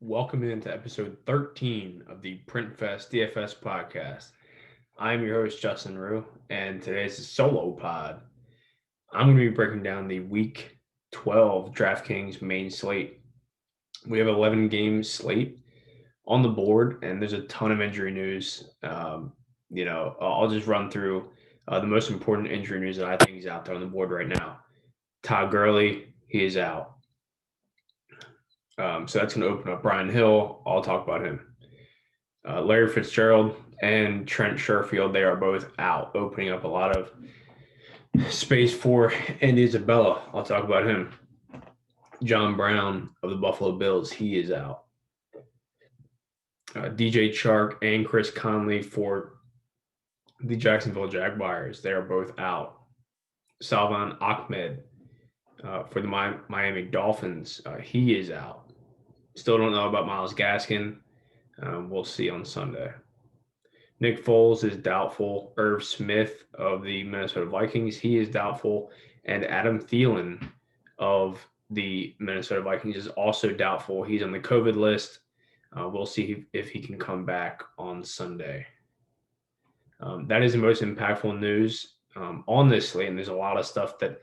Welcome into episode 13 of the PrintFest DFS podcast. I'm your host, Justin Rue, and today's a solo pod. I'm going to be breaking down the Week 12 Draftkings main slate. We have 11 games slate on the board, and there's a ton of injury news. I'll just run through the most important injury news that I think is out there on the board right now. Todd Gurley, he is out. So that's going to open up Brian Hill. I'll talk about him. Larry Fitzgerald and Trent Sherfield, they are both out, opening up a lot of space for Andy Isabella. I'll talk about him. John Brown of the Buffalo Bills, he is out. DJ Chark and Chris Conley for the Jacksonville Jaguars, they are both out. Salvon Ahmed for the Miami Dolphins, he is out. Still don't know about Myles Gaskin. We'll see on Sunday. Nick Foles is doubtful. Irv Smith of the Minnesota Vikings, he is doubtful. And Adam Thielen of the Minnesota Vikings is also doubtful. He's on the COVID list. We'll see if he can come back on Sunday. That is the most impactful news on this slate, and there's a lot of stuff that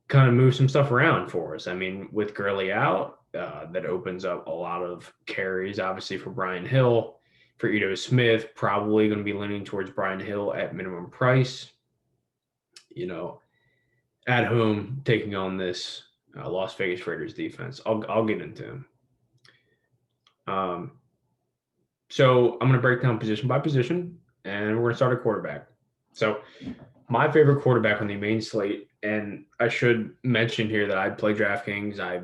kind of moves some stuff around for us. I mean, with Gurley out, that opens up a lot of carries, obviously, for Brian Hill. For Ito Smith, probably going to be leaning towards Brian Hill at minimum price. At home, taking on this Las Vegas Raiders defense. I'll get into him. So I'm going to break down position by position, and we're going to start at quarterback. So my favorite quarterback on the main slate, and I should mention here that I play DraftKings. I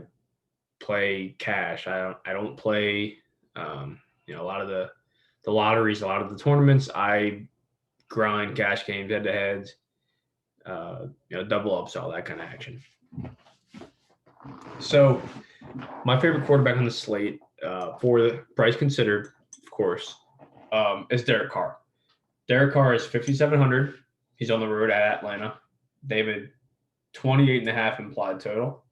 play cash. I don't play a lot of the lotteries, a lot of the tournaments. I grind cash games, head to heads, double ups, all that kind of action. So my favorite quarterback on the slate, for the price considered, of course, is Derek Carr. Derek Carr is 5,700. He's on the road at Atlanta. They have a 28.5 implied total.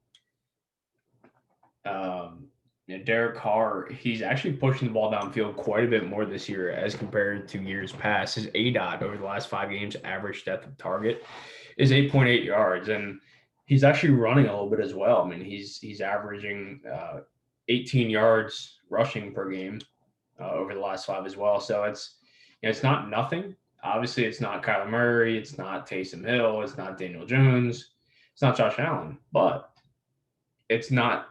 Derek Carr, he's actually pushing the ball downfield quite a bit more this year as compared to years past. His ADOT over the last 5 games, average depth of target, is 8.8 yards, and he's actually running a little bit as well. I mean, he's averaging 18 yards rushing per game over the last 5 as well. So it's not nothing. Obviously, it's not Kyler Murray, it's not Taysom Hill, it's not Daniel Jones, it's not Josh Allen, but it's not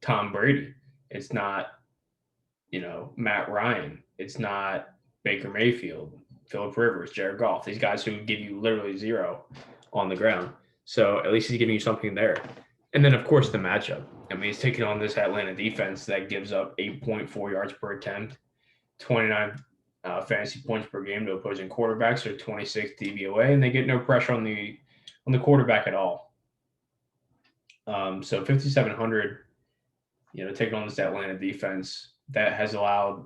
Tom Brady. It's not Matt Ryan. It's not Baker Mayfield, Phillip Rivers, Jared Goff. These guys who give you literally zero on the ground. So at least he's giving you something there. And then, of course, the matchup. I mean, he's taking on this Atlanta defense that gives up 8.4 yards per attempt, 29 fantasy points per game to opposing quarterbacks, so 26 DVOA, and they get no pressure on the quarterback at all. So 5,700, taking on this Atlanta defense that has allowed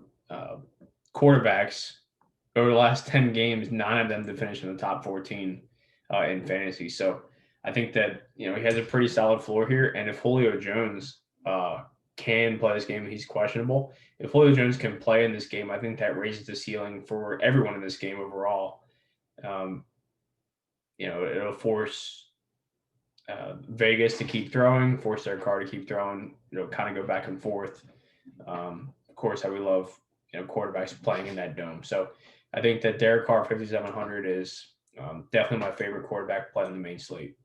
quarterbacks over the last 10 games, 9 of them to finish in the top 14 in fantasy. So I think that, he has a pretty solid floor here. And if Julio Jones can play this game, he's questionable. If Julio Jones can play in this game, I think that raises the ceiling for everyone in this game overall. It'll force Vegas to keep throwing, force their Carr to keep throwing, kind of go back and forth. Of course, how we love, quarterbacks playing in that dome. So I think that Derek Carr 5,700 is definitely my favorite quarterback play on the main slate.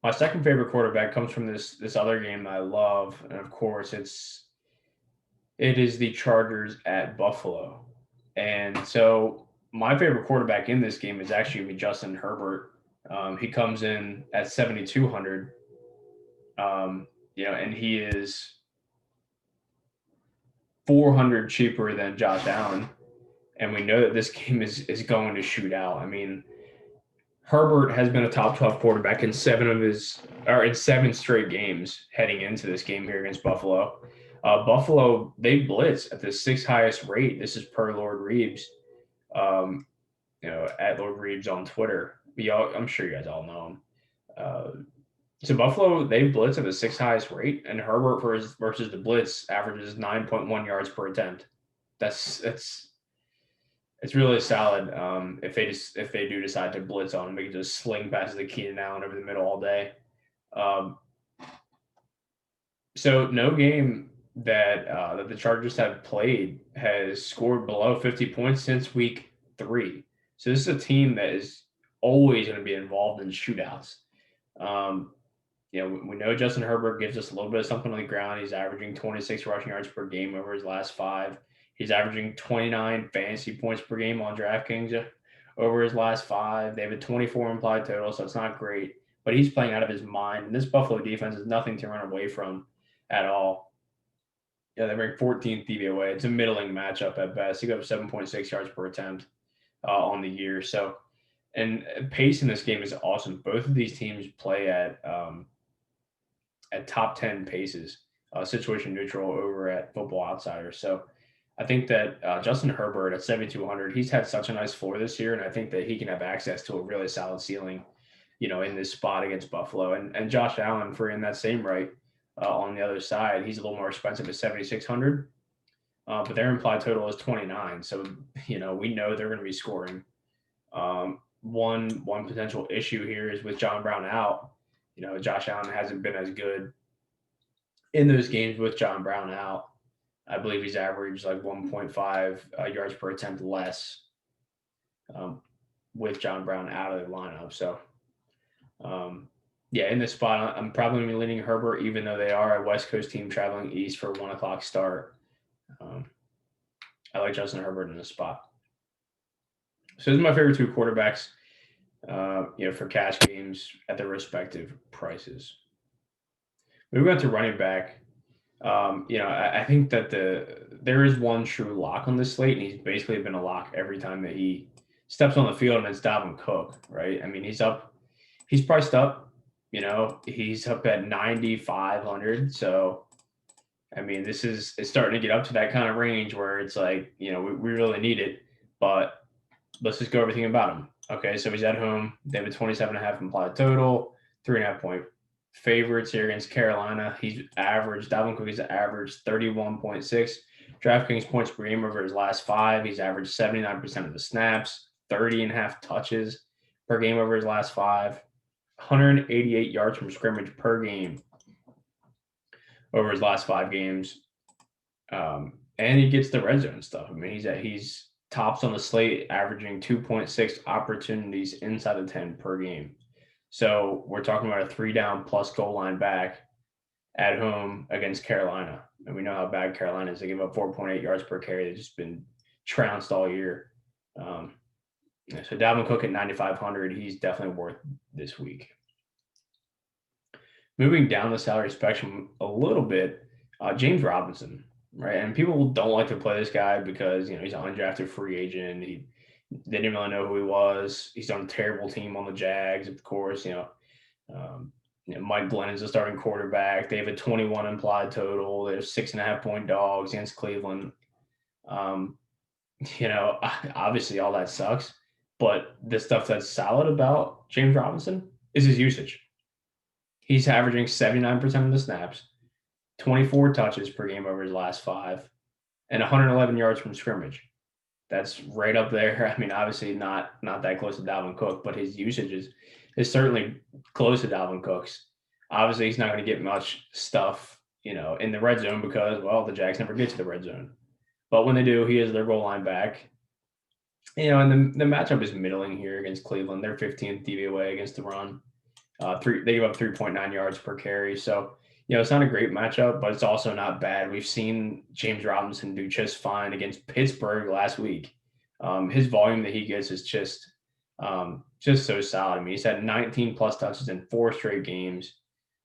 My second favorite quarterback comes from this other game that I love, and of course, it is the Chargers at Buffalo. And so my favorite quarterback in this game is actually going to be Justin Herbert. He comes in at 7,200, and he is 400 cheaper than Josh Allen. And we know that this game is going to shoot out. I mean, Herbert has been a top 12 quarterback in 7 straight games heading into this game here against Buffalo. Buffalo, they blitz at the 6th highest rate. This is per Lord Reeves, at Lord Reeves on Twitter. I'm sure you guys all know him. So Buffalo, they blitz at the sixth highest rate, and Herbert versus the blitz averages 9.1 yards per attempt. That's it's really solid. If they do decide to blitz on him, they can just sling passes to Keenan Allen over the middle all day. Um, so no game that the Chargers have played has scored below 50 points since week 3. So this is a team that is always going to be involved in shootouts. Um, we know Justin Herbert gives us a little bit of something on the ground. He's averaging 26 rushing yards per game over his last 5. He's averaging 29 fantasy points per game on DraftKings over his last 5. They have a 24 implied total, so it's not great. But he's playing out of his mind, and this Buffalo defense is nothing to run away from at all. Yeah, they rank 14th DVOA. It's a middling matchup at best. He got 7.6 yards per attempt on the year. So, and pace in this game is awesome. Both of these teams play at top 10 paces, situation neutral over at Football Outsiders. So I think that Justin Herbert at 7,200, he's had such a nice floor this year, and I think that he can have access to a really solid ceiling, in this spot against Buffalo. And Josh Allen, for in that same right, on the other side, he's a little more expensive at 7,600, but their implied total is 29. So, we know they're going to be scoring. One potential issue here is with John Brown out. Josh Allen hasn't been as good in those games with John Brown out. I believe he's averaged like 1.5 yards per attempt less um, with John Brown out of the lineup. So, yeah, in this spot, I'm probably going to be leaning Herbert, even though they are a West Coast team traveling east for a 1 o'clock start. I like Justin Herbert in this spot. So, those are my favorite 2 quarterbacks, for cash games at their respective prices. Moving on to running back, I think that there is one true lock on this slate, and he's basically been a lock every time that he steps on the field, and it's Dalvin Cook, right? I mean, he's priced up. He's up at 9,500. So, I mean, it's starting to get up to that kind of range where it's like, we really need it. But let's just go everything about him. Okay, so he's at home. They have a 27.5 implied total, 3.5 point favorites here against Carolina. Dalvin Cook has averaged 31.6 DraftKings points per game over his last 5. He's averaged 79% of the snaps, 30.5 touches per game over his last 5, 188 yards from scrimmage per game over his last 5 games. And he gets the red zone stuff. I mean, he's tops on the slate, averaging 2.6 opportunities inside the 10 per game. So we're talking about a 3-down plus goal line back at home against Carolina. And we know how bad Carolina is. They give up 4.8 yards per carry. They've just been trounced all year. So Dalvin Cook at 9,500, he's definitely worth this week. Moving down the salary spectrum a little bit, James Robinson, right? And people don't like to play this guy because, he's an undrafted free agent. They didn't really know who he was. He's on a terrible team on the Jags, of course. Mike Glennon's the starting quarterback. They have a 21 implied total. They're 6.5 point dogs against Cleveland. Obviously all that sucks. But the stuff that's solid about James Robinson is his usage. He's averaging 79% of the snaps, 24 touches per game over his last 5, and 111 yards from scrimmage. That's right up there. I mean, obviously not that close to Dalvin Cook, but his usage is certainly close to Dalvin Cook's. Obviously, he's not going to get much stuff, in the red zone because, well, the Jags never get to the red zone. But when they do, he is their goal line back. And the matchup is middling here against Cleveland. They're 15th DVOA against the run. They give up 3.9 yards per carry. So, it's not a great matchup, but it's also not bad. We've seen James Robinson do just fine against Pittsburgh last week. His volume that he gets is just so solid. I mean, he's had 19 plus touches in 4 straight games.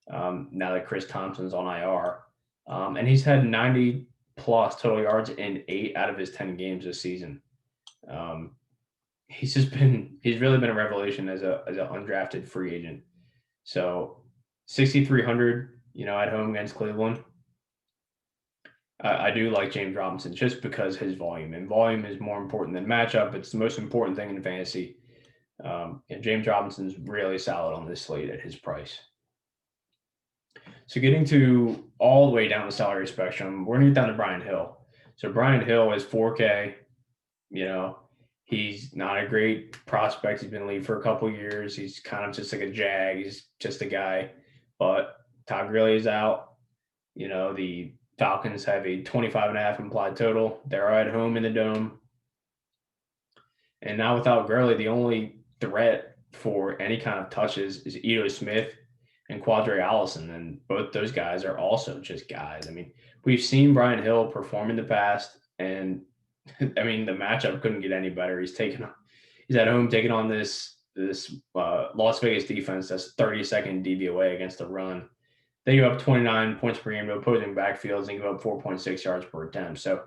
Now that Chris Thompson's on IR, and he's had 90 plus total yards in 8 out of his 10 games this season. He's really been a revelation as an undrafted free agent. So 6,300, at home against Cleveland. I do like James Robinson just because his volume, and volume is more important than matchup. It's the most important thing in fantasy. And James Robinson's really solid on this slate at his price. So getting to all the way down the salary spectrum, we're going to get down to Brian Hill. So Brian Hill is 4K. You know, he's not a great prospect. He's been in the league for a couple years. He's kind of just like a jag. He's just a guy. But Todd Gurley is out. The Falcons have a 25.5 implied total. They're at home in the Dome. And now without Gurley, the only threat for any kind of touches is Ito Smith and Quadre Allison. And both those guys are also just guys. I mean, we've seen Brian Hill perform in the past, and I mean, the matchup couldn't get any better. He's at home taking on this Las Vegas defense that's 32nd DVOA against the run. They give up 29 points per game to opposing backfields and give up 4.6 yards per attempt. So,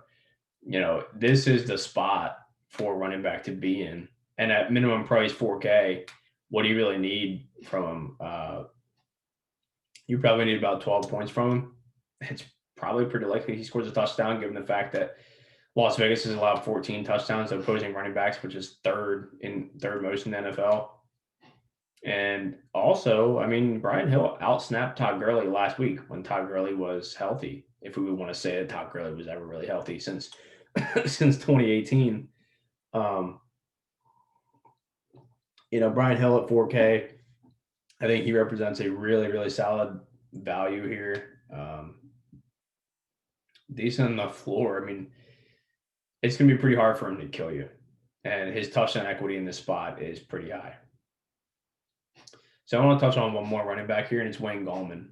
this is the spot for running back to be in. And at minimum price 4K, what do you really need from him? You probably need about 12 points from him. It's probably pretty likely he scores a touchdown, given the fact that Las Vegas has allowed 14 touchdowns to opposing running backs, which is third most in the NFL. And also, I mean, Brian Hill outsnapped Todd Gurley last week when Todd Gurley was healthy. If we would want to say that Todd Gurley was ever really healthy since 2018. Brian Hill at 4K, I think he represents a really, really solid value here. Decent enough floor. I mean, it's going to be pretty hard for him to kill you. And his touchdown equity in this spot is pretty high. So I want to touch on one more running back here, and it's Wayne Gallman.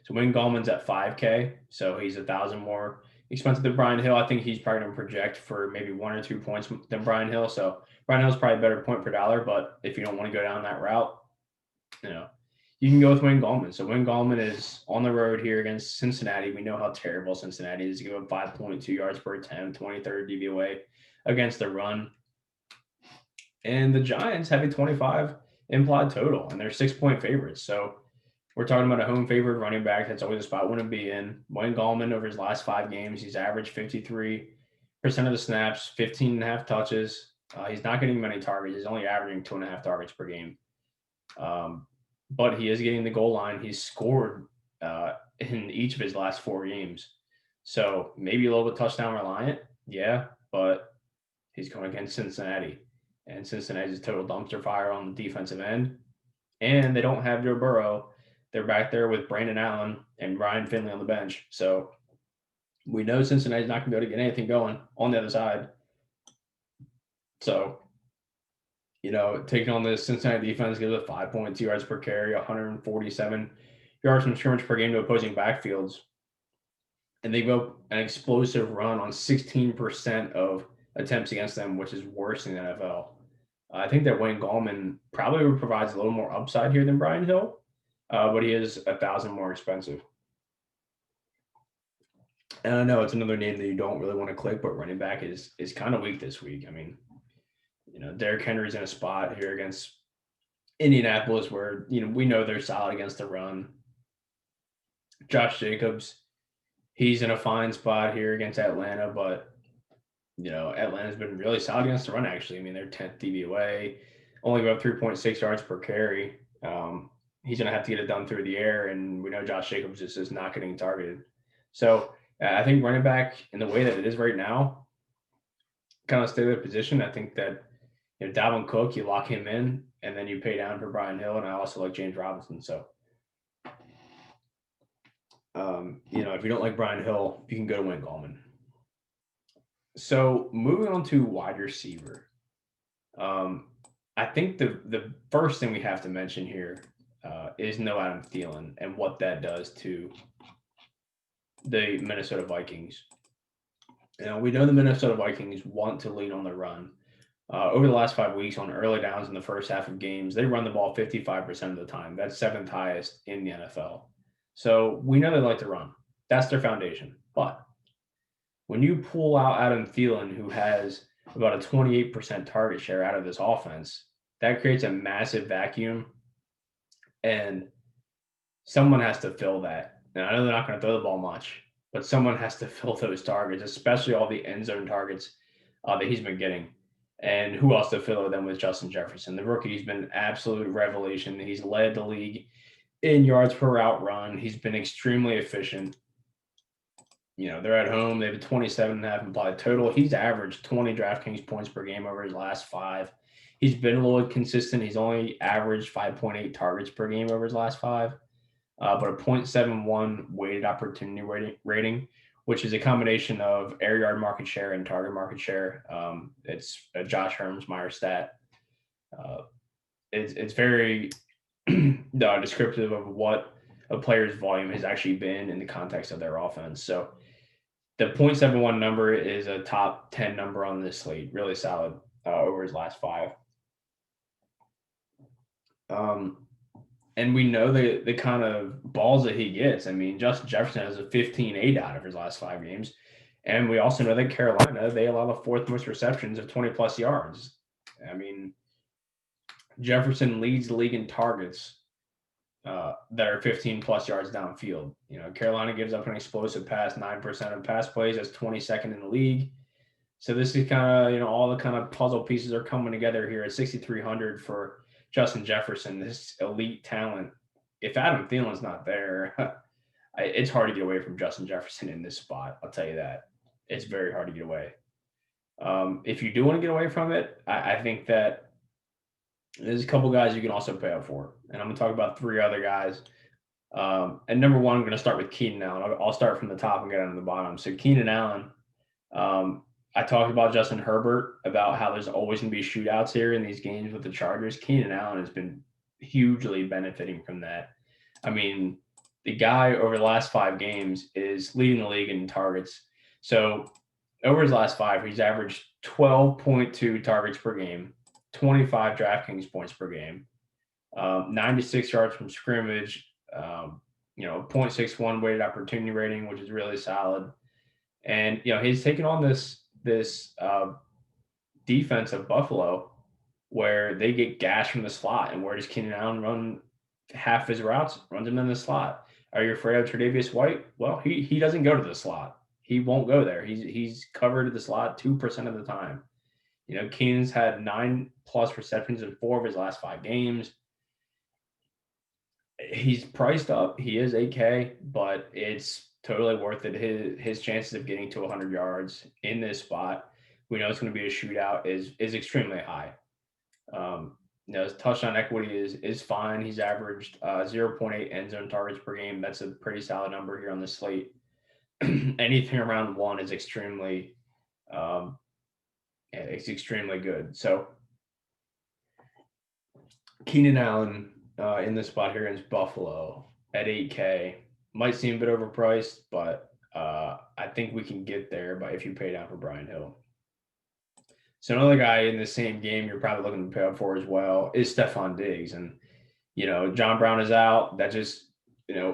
So Wayne Gallman's at 5K, so he's 1,000 more expensive than Brian Hill. I think he's probably going to project for maybe 1 or 2 points than Brian Hill. So Brian Hill's probably a better point per dollar, but if you don't want to go down that route, you can go with Wayne Gallman. So Wayne Gallman is on the road here against Cincinnati. We know how terrible Cincinnati is. Give up 5.2 yards per attempt, 23rd DVOA against the run. And the Giants have a 25 implied total, and they're 6-point favorites. So we're talking about a home favored running back. That's always a spot we want to be in. Wayne Gallman, over his last 5 games, he's averaged 53% of the snaps, 15.5 touches. He's not getting many targets. He's only averaging 2.5 targets per game. But he is getting the goal line. He's scored in each of his last 4 games. So maybe a little bit touchdown reliant. Yeah, but he's going against Cincinnati. And Cincinnati's a total dumpster fire on the defensive end. And they don't have Joe Burrow. They're back there with Brandon Allen and Ryan Finley on the bench. So we know Cincinnati's not going to be able to get anything going on the other side. So, taking on this Cincinnati defense gives it 5.2 yards per carry, 147 yards from scrimmage per game to opposing backfields. And they go an explosive run on 16% of attempts against them, which is worse in the NFL. I think that Wayne Gallman probably provides a little more upside here than Brian Hill, but he is 1,000 more expensive. And I know it's another name that you don't really want to click, but running back is kind of weak this week. I mean, Derrick Henry's in a spot here against Indianapolis where, we know they're solid against the run. Josh Jacobs, he's in a fine spot here against Atlanta, but Atlanta's been really solid against the run, actually. I mean, they're 10th DVOA, only go up 3.6 yards per carry. He's going to have to get it done through the air, and we know Josh Jacobs just is not getting targeted. So I think running back in the way that it is right now, kind of stay their position. I think that Dalvin Cook, you lock him in, and then you pay down for Brian Hill, and I also like James Robinson. So, if you don't like Brian Hill, you can go to Wayne Gallman. So moving on to wide receiver, I think the first thing we have to mention here is no Adam Thielen and what that does to the Minnesota Vikings. We know the Minnesota Vikings want to lean on the run. Over the last 5 weeks on early downs in the first half of games, they run the ball 55% of the time. That's 7th highest in the NFL. So we know they like to run. That's their foundation. But when you pull out Adam Thielen, who has about a 28% target share out of this offense, that creates a massive vacuum, and someone has to fill that. Now, I know they're not going to throw the ball much, but someone has to fill those targets, especially all the end zone targets that he's been getting. And who else to fill them with Justin Jefferson? The rookie's been an absolute revelation. He's led the league in yards per route run. He's been extremely efficient. They're at home. They have a 27.5 implied total. He's averaged 20 DraftKings points per game over his last 5. He's been a little consistent. He's only averaged 5.8 targets per game over his last 5, but a 0.71 weighted opportunity rating, which is a combination of air yard market share and target market share. It's a Josh Hermsmeyer stat. Uh, it's very descriptive of what a player's volume has actually been in the context of their offense. So the 0.71 number is a top 10 number on this slate. Really solid over his last 5. And we know the kind of balls that he gets. I mean, Justin Jefferson has a 15 ADOT of his last 5 games. And we also know that Carolina, they allow the 4th most receptions of 20-plus yards. I mean, Jefferson leads the league in targets that are 15-plus yards downfield. Carolina gives up an explosive pass, 9% of pass plays. That's 22nd in the league. So this is kind of, all the kind of puzzle pieces are coming together here at 6,300 for Justin Jefferson, this elite talent. If Adam Thielen's not there, it's hard to get away from Justin Jefferson in this spot. I'll tell you that. It's very hard to get away. If you do want to get away from it, I think that there's a couple guys you can also pay up for. And I'm going to talk about 3 other guys. And number 1, I'm going to start with Keenan Allen. I'll start from the top and get on the bottom. So Keenan Allen, I talked about Justin Herbert, about how there's always going to be shootouts here in these games with the Chargers. Keenan Allen has been hugely benefiting from that. I mean, the guy over the last 5 games is leading the league in targets. So over his last 5, he's averaged 12.2 targets per game, 25 DraftKings points per game, 96 yards from scrimmage, 0.61 weighted opportunity rating, which is really solid. And, he's taken on this defense of Buffalo where they get gashed from the slot. And where does Keenan Allen run half his routes? Runs them in the slot. Are you afraid of Tre'Davious White? Well, he doesn't go to the slot. He won't go there. He's covered the slot 2% of the time. Keenan's had 9+ receptions in 4 of his last 5 games. He's priced up. He is 8K, but it's totally worth it. His chances of getting to 100 yards in this spot, we know it's going to be a shootout, is extremely high. His touchdown equity is fine. He's averaged 0.8 end zone targets per game. That's a pretty solid number here on the slate. Anything around 1 is extremely, it's extremely good. So Keenan Allen in this spot here against Buffalo at 8K might seem a bit overpriced, but I think we can get there if you pay down for Brian Hill. So another guy in the same game you're probably looking to pay up for as well is Stephon Diggs. And, John Brown is out. That just,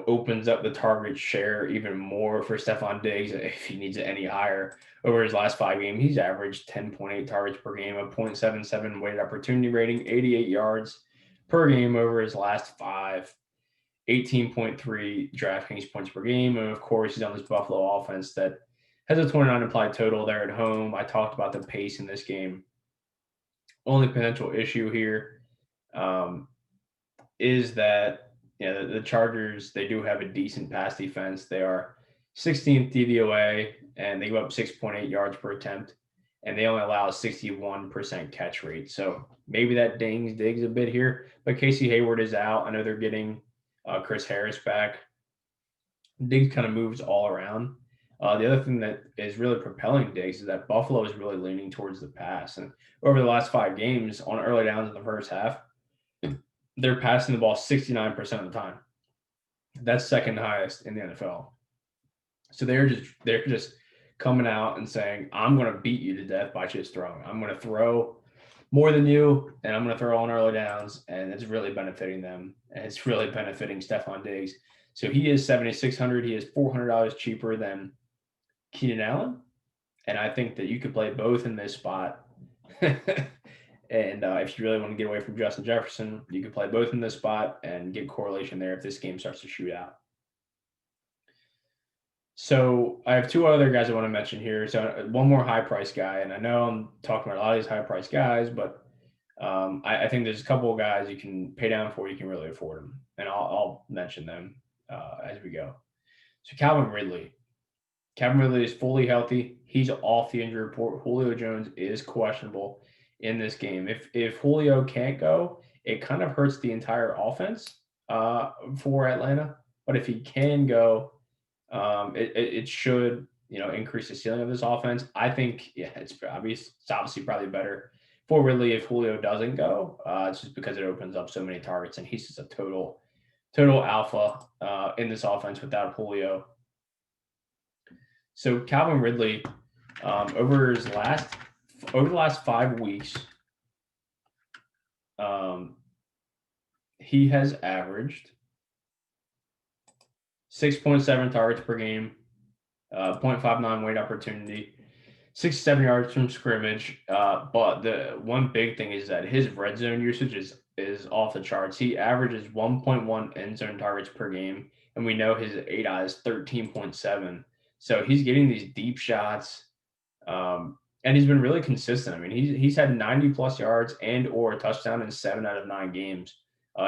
opens up the target share even more for Stephon Diggs if he needs it any higher. Over his last 5 games, he's averaged 10.8 targets per game, a 0.77 weighted opportunity rating, 88 yards per game over his last 5, 18.3 DraftKings points per game. And, of course, he's on this Buffalo offense that has a 29 implied total. There at home. I talked about the pace in this game. Only potential issue here is that the Chargers, they do have a decent pass defense. They are 16th DVOA, and they go up 6.8 yards per attempt, and they only allow a 61% catch rate. So maybe that dings Diggs a bit here. But Casey Hayward is out. I know they're getting Chris Harris back. Diggs kind of moves all around. The other thing that is really propelling Diggs is that Buffalo is really leaning towards the pass. And over the last 5 games on early downs in the first half, they're passing the ball 69% of the time. That's second highest in the NFL. So they're just coming out and saying, I'm going to beat you to death by just throwing. I'm going to throw more than you, and I'm going to throw on early downs, and it's really benefiting them. And it's really benefiting Stephon Diggs. So he is 7,600. He is $400 cheaper than Keenan Allen. And I think that you could play both in this spot. And if you really want to get away from Justin Jefferson, you can play both in this spot and get correlation there if this game starts to shoot out. So I have 2 other guys I want to mention here. So one more high price guy, and I know I'm talking about a lot of these high price guys, but I think there's a couple of guys you can pay down for. You can really afford them, and I'll mention them as we go. So Calvin Ridley. Calvin Ridley is fully healthy. He's off the injury report. Julio Jones is questionable in this game. If Julio can't go, it kind of hurts the entire offense for Atlanta. But if he can go, it should increase the ceiling of this offense. I think it's obviously probably better for Ridley if Julio doesn't go. It's just because it opens up so many targets and he's just a total alpha in this offense without Julio. So Calvin Ridley, over the last 5 weeks, he has averaged 6.7 targets per game, 0.59 weight opportunity, 67 yards from scrimmage. But the one big thing is that his red zone usage is off the charts. He averages 1.1 end zone targets per game, and we know his ADOT is 13.7. So he's getting these deep shots, and he's been really consistent. I mean, he's had 90 plus yards and or a touchdown in 7 out of 9 games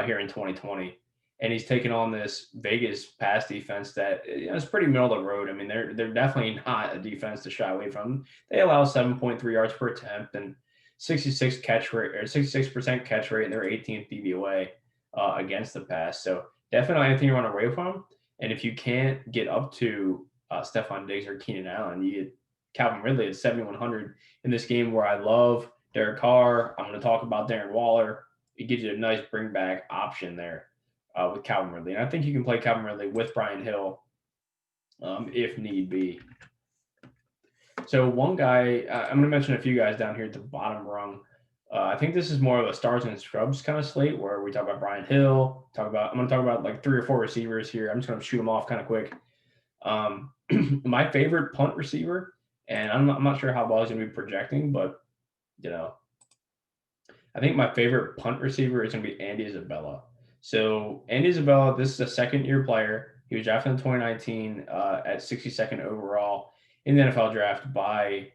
here in 2020. And he's taken on this Vegas pass defense that is pretty middle of the road. I mean, they're definitely not a defense to shy away from. They allow 7.3 yards per attempt and 66 catch rate or 66% catch rate, and they're 18th DVOA against the pass. So definitely anything you want to away from. And if you can't get up to Stephon Diggs or Keenan Allen, you get Calvin Ridley at 7,100 in this game where I love Derek Carr. I'm going to talk about Darren Waller. It gives you a nice bring back option there with Calvin Ridley. And I think you can play Calvin Ridley with Brian Hill if need be. So one guy, I'm going to mention a few guys down here at the bottom rung. I think this is more of a stars and scrubs kind of slate where we talk about Brian Hill. I'm going to talk about like 3 or 4 receivers here. I'm just going to shoot them off kind of quick. My favorite punt receiver, and I'm not sure how well he's going to be projecting, but I think my favorite punt receiver is going to be Andy Isabella. So Andy Isabella, this is a second-year player. He was drafted in 2019 at 62nd overall in the NFL draft by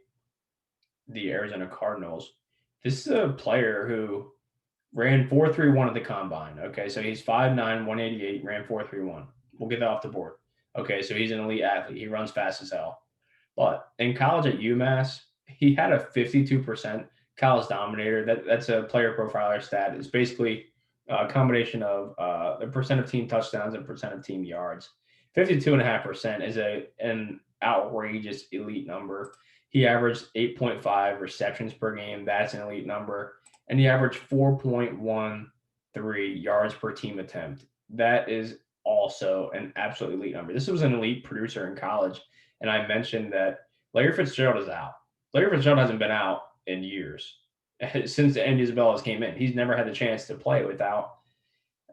the Arizona Cardinals. This is a player who ran 4.31 at the combine. Okay, so he's 5'9", 188, ran 4.31. We'll get that off the board. Okay, so he's an elite athlete. He runs fast as hell. But in college at UMass, he had a 52% college dominator. That's a player profiler stat. It's basically a combination of the percent of team touchdowns and percent of team yards. 52.5% is an outrageous elite number. He averaged 8.5 receptions per game. That's an elite number. And he averaged 4.13 yards per team attempt. That is also an absolute elite number. This was an elite producer in college. And I mentioned that Larry Fitzgerald is out. Larry Fitzgerald hasn't been out in years since Andy Isabella came in. He's never had the chance to play without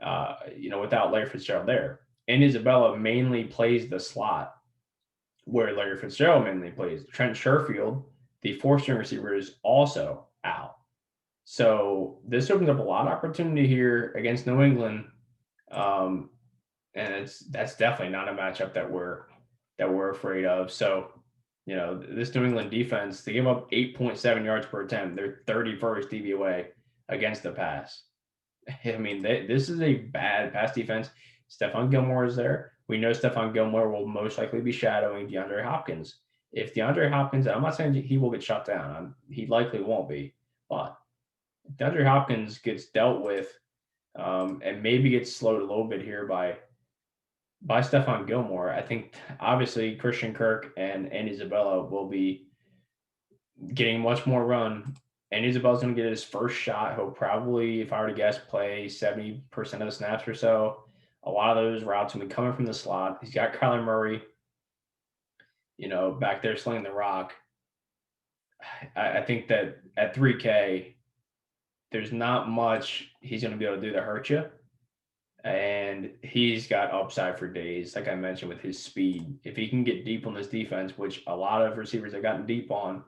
Larry Fitzgerald there. Andy Isabella mainly plays the slot where Larry Fitzgerald mainly plays. Trent Sherfield, the 4th-string receiver, is also out. So this opens up a lot of opportunity here against New England, and that's definitely not a matchup that we're afraid of. So, this New England defense, they give up 8.7 yards per attempt. They're 31st DVOA against the pass. I mean, this is a bad pass defense. Stephon Gilmore is there. We know Stephon Gilmore will most likely be shadowing DeAndre Hopkins. If DeAndre Hopkins, I'm not saying he will get shut down. He likely won't be. But if DeAndre Hopkins gets dealt with and maybe gets slowed a little bit here by Stephon Gilmore, I think obviously Christian Kirk and Andy Isabella will be getting much more run. Andy Isabella's going to get his first shot. He'll probably, if I were to guess, play 70% of the snaps or so. A lot of those routes will be coming from the slot. He's got Kyler Murray, back there slinging the rock. I think that at 3K, there's not much he's going to be able to do to hurt you. And he's got upside for days, like I mentioned, with his speed. If he can get deep on this defense, which a lot of receivers have gotten deep on,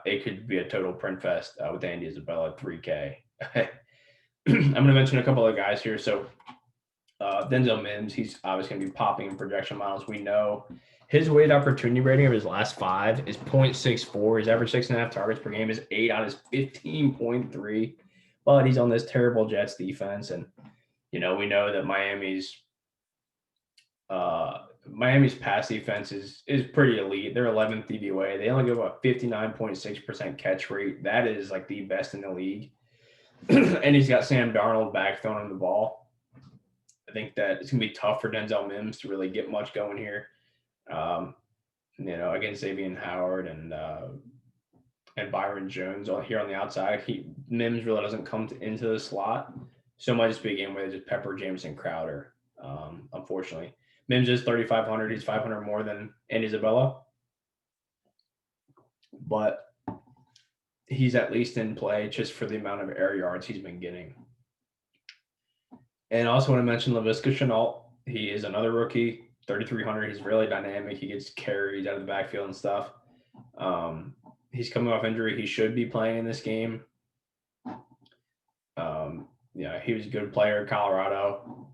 it could be a total print fest with Andy Isabella at 3K. I'm going to mention a couple of guys here. So Denzel Mims, he's obviously going to be popping in projection models. We know His weighted opportunity rating of his last 5 is 0.64. His average 6.5 targets per game is 8 on his 15.3. But he's on this terrible Jets defense, and we know that Miami's pass defense is pretty elite. They're 11th DVOA. They only give up 59.6% catch rate. That is like the best in the league. And he's got Sam Darnold back throwing him the ball. I think that it's going to be tough for Denzel Mims to really get much going here. Against Xavier Howard and Byron Jones here on the outside. Mims really doesn't come into the slot. So it might just be a game where they just pepper Jameson Crowder, unfortunately. Mims is 3,500. He's 500 more than Andy Isabella. But he's at least in play just for the amount of air yards he's been getting. And I also want to mention Laviska Shenault. He is another rookie, 3,300. He's really dynamic. He gets carries out of the backfield and stuff. He's coming off injury. He should be playing in this game. He was a good player in Colorado.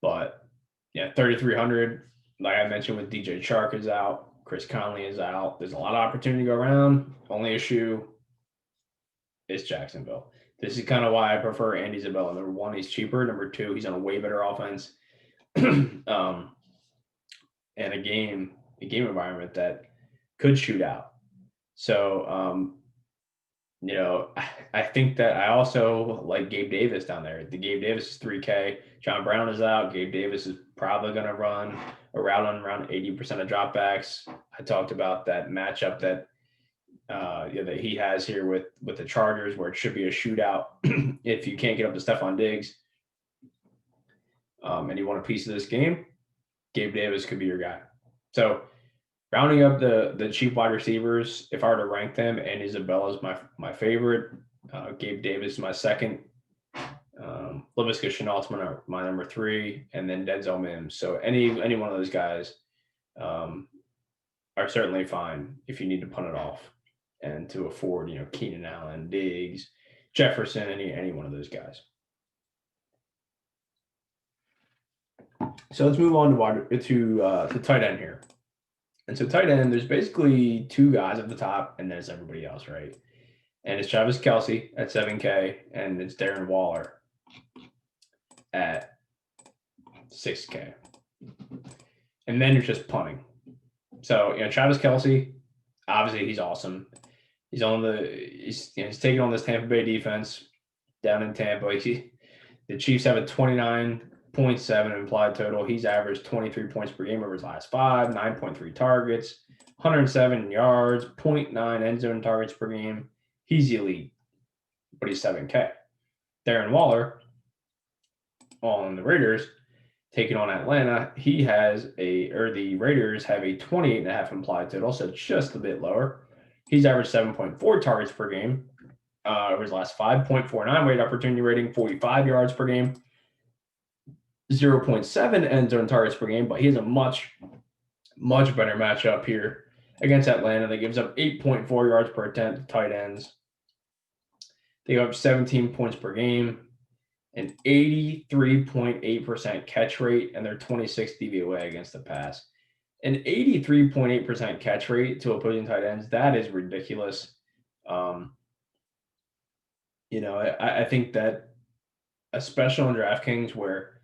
But, 3,300, like I mentioned with DJ Chark is out. Chris Conley is out. There's a lot of opportunity to go around. Only issue is Jacksonville. This is kind of why I prefer Andy Isabella. Number 1, he's cheaper. Number 2, he's on a way better offense. And a game environment that could shoot out. So, I think that I also like Gabe Davis down there. The Gabe Davis is 3K. John Brown is out. Gabe Davis is probably going to run around 80% of dropbacks. I talked about that matchup that he has here with the Chargers, where it should be a shootout if you can't get up to Stephon Diggs, and you want a piece of this game. Gabe Davis could be your guy. So, rounding up the cheap wide receivers, if I were to rank them, and Isabella is my favorite. Gabe Davis is my second. Laviska Shenault's my number 3, and then Denzel Mims. So any one of those guys are certainly fine if you need to punt it off and to afford Keenan Allen, Diggs, Jefferson, any one of those guys. So let's move on to tight end here. And so tight end, there's basically 2 guys at the top, and then it's everybody else, right? And it's Travis Kelce at 7K, and it's Darren Waller at 6K. And then you're just punting. So, Travis Kelce, obviously he's awesome. He's taking on this Tampa Bay defense down in Tampa. The Chiefs have a 29.7 implied total. He's averaged 23 points per game over his last 5, 9.3 targets, 107 yards, 0.9 end zone targets per game. He's elite, but he's 7K. Darren Waller on the Raiders taking on Atlanta. The Raiders have a 28.5 implied total, so just a bit lower. He's averaged 7.4 targets per game over his last 5, 0.49 weighted opportunity rating, 45 yards per game. 0.7 end zone targets per game, but he has a much, much better matchup here against Atlanta. That gives up 8.4 yards per attempt to tight ends. They go up 17 points per game, an 83.8% catch rate, and they're 26th DVOA against the pass. An 83.8% catch rate to opposing tight ends, that is ridiculous. I think that, especially on DraftKings where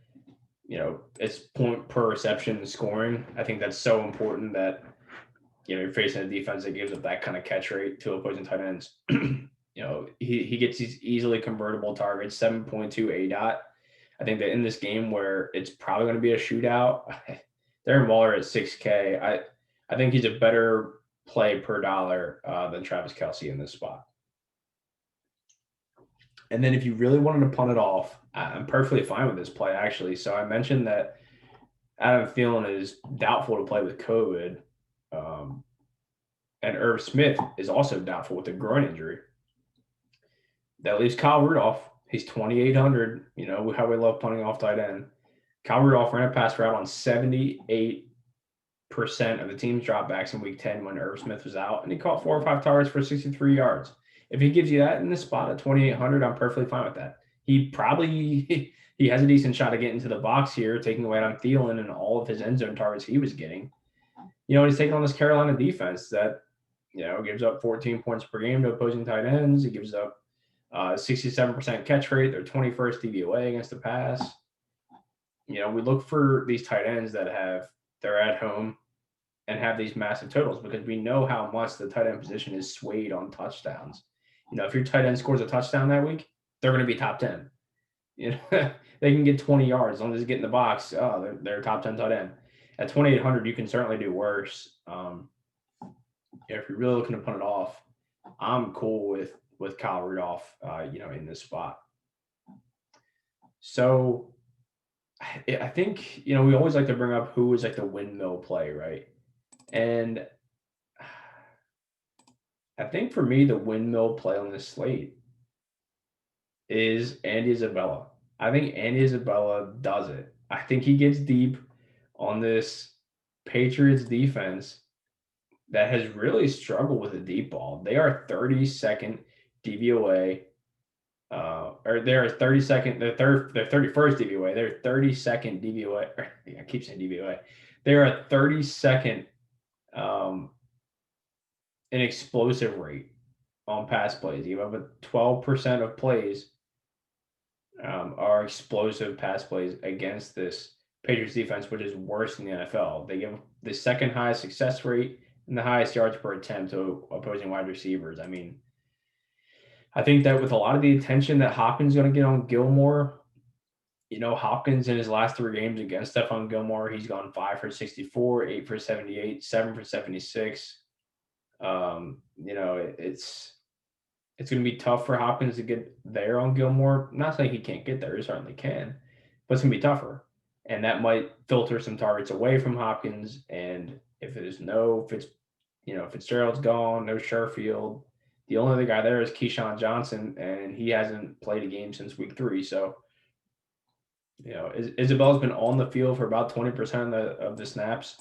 it's point per reception scoring. I think that's so important that, you're facing a defense that gives up that kind of catch rate to opposing tight ends. He gets these easily convertible targets, 7.2 ADOT. I think that in this game where it's probably going to be a shootout, Darren Waller at 6K, I think he's a better play per dollar than Travis Kelce in this spot. And then if you really wanted to punt it off, I'm perfectly fine with this play, actually. So I mentioned that Adam Thielen is doubtful to play with COVID. And Irv Smith is also doubtful with a groin injury. That leaves Kyle Rudolph. He's 2,800. How we love punting off tight end. Kyle Rudolph ran a pass route on 78% of the team's dropbacks in Week 10 when Irv Smith was out, and he caught 4 or 5 targets for 63 yards. If he gives you that in this spot at 2,800, I'm perfectly fine with that. He has a decent shot to get into the box here, taking away on Thielen and all of his end zone targets he was getting. he's taking on this Carolina defense that, gives up 14 points per game to opposing tight ends. It gives up 67% catch rate. They're 21st DVOA against the pass. We look for these tight ends they're at home and have these massive totals because we know how much the tight end position is swayed on touchdowns. If your tight end scores a touchdown that week, they're going to be top 10. They can get 20 yards as long as they get in the box. Oh, they're a top 10 tight end. At 2,800, you can certainly do worse. If you're really looking to put it off, I'm cool with Kyle Rudolph, in this spot. So I think, we always like to bring up who is like the windmill play, right? And I think for me, the windmill play on this slate is Andy Isabella. I think Andy Isabella does it. I think he gets deep on this Patriots defense that has really struggled with the deep ball. They are 32nd DVOA, or they're 32nd, they're 31st DVOA. They're 32nd DVOA. I keep saying DVOA. They're a 32nd an explosive rate on pass plays. You have a 12% of plays are explosive pass plays against this Patriots defense, which is worse than the NFL. They give the second highest success rate and the highest yards per attempt to opposing wide receivers. I mean, I think that with a lot of the attention that Hopkins is going to get on Gilmore, Hopkins in his last 3 games against Stephon Gilmore, he's gone 5 for 64, 8 for 78, 7 for 76. It's going to be tough for Hopkins to get there on Gilmore. I'm not saying he can't get there; he certainly can, but it's going to be tougher, and that might filter some targets away from Hopkins. And if there's no Fitzgerald's gone, no Sherfield, the only other guy there is Keyshawn Johnson, and he hasn't played a game since week 3. So, Isabella's been on the field for about 20% of the snaps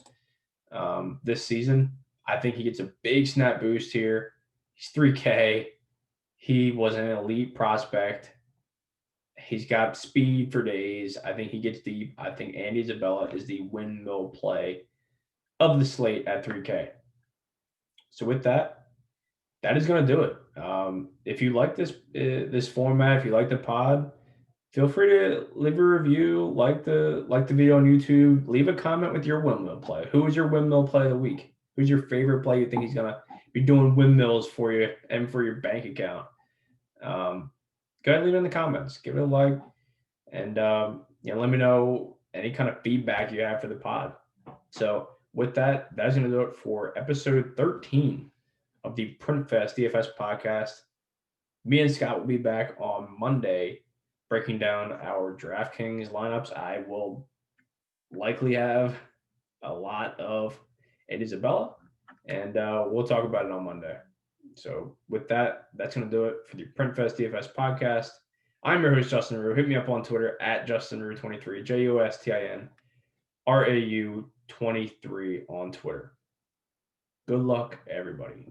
this season. I think he gets a big snap boost here. He's 3K. He was an elite prospect. He's got speed for days. I think he gets deep. I think Andy Isabella is the windmill play of the slate at 3K. So with that is going to do it. If you like this format, if you like the pod, feel free to leave a review, like the video on YouTube, leave a comment with your windmill play. Who is your windmill play of the week? Who's your favorite play you think he's going to be doing windmills for you and for your bank account? Go ahead and leave it in the comments. Give it a like. And, let me know any kind of feedback you have for the pod. So with that is going to do it for episode 13 of the PrintFest DFS podcast. Me and Scott will be back on Monday breaking down our DraftKings lineups. I will likely have a lot of Ed Isabella, and we'll talk about it on Monday. So with that's going to do it for the PrintFest DFS podcast. I'm your host, Justin Rue. Hit me up on Twitter at JustinRue23, JustinRau23 on Twitter. Good luck, everybody.